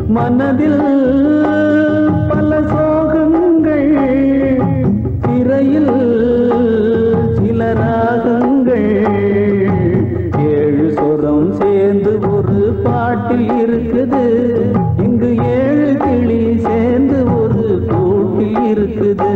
மனதில் பல சோகங்கள் திரையில் சில ராகங்கள் ஏழு சொரம் சேர்ந்து ஒரு பாட்டில் இருக்குது இங்கு ஏழு கிளி சேர்ந்து ஒரு கூட்டில் இருக்குது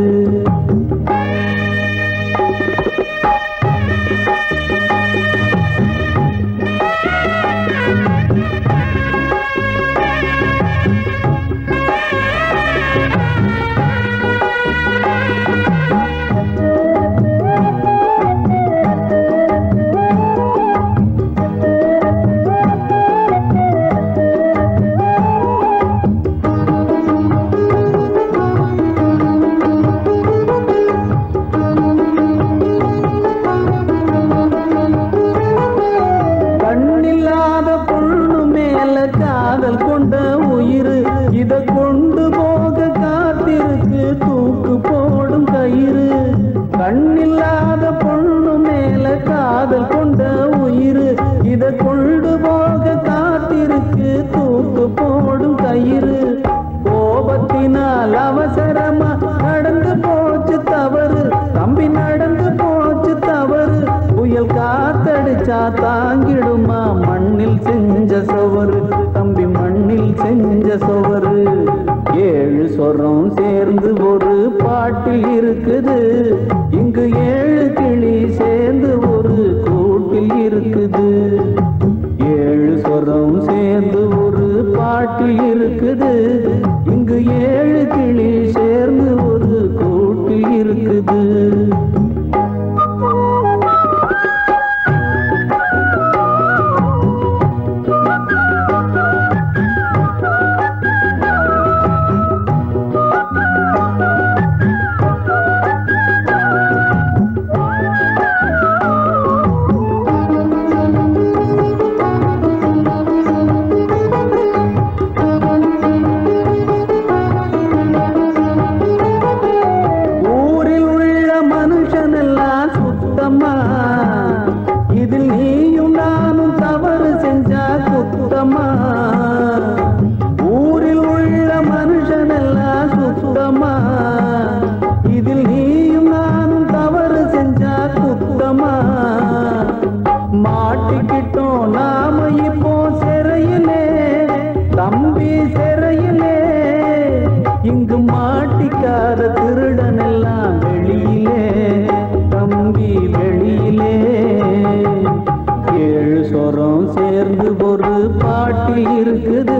காதல் கொண்ட உயிர் இத கொண்டு போக காத்திருக்கு தூக்கு போடும் கயிறு கண்ணில்லாத பொண்ணு மேல காதல் கொண்ட உயிர் இத கொண்டு போக காத்திருக்கு தூக்கு போடும் கயிறு கோபத்தினால் அவசரமா நடந்து போச்சு தவறு தம்பி நடந்து போச்சு தவறு புயல் காத்தடிச்சா தாங்கிடுமா மண்ணில் செஞ்ச சோறு தம்பி மண்ணில் செஞ்ச சோறு ஏழு சொரம் சேர்ந்து ஒரு பாட்டில் இருக்குது இங்கு ஏழு கிளி சேர்ந்து ஒரு கூட்டில் இருக்குது ஏழு சொரம் சேர்ந்து ஒரு பாட்டில் இருக்குது இங்கு ஏழு கிளி சேர்ந்து ஒரு கூட்டில் இருக்குது இதில் நீயும் நானும் தவறு செஞ்சா குத்தமா ஊரில் உள்ள மனுஷனெல்லாம் சுத்தமா இதில் நீயும் நானும் தவறு செஞ்சா குத்தமா மாட்டிக்கிட்டோம் நாம இப்போ சிறையிலே தம்பி சிறையிலே இங்கு மாட்டிக்காத திருடனெல்லாம் வெளியிலே தம்பி வெளியிலே ஏழு சொரம் சேர்ந்து ஒரு பாட்டில் இருக்குது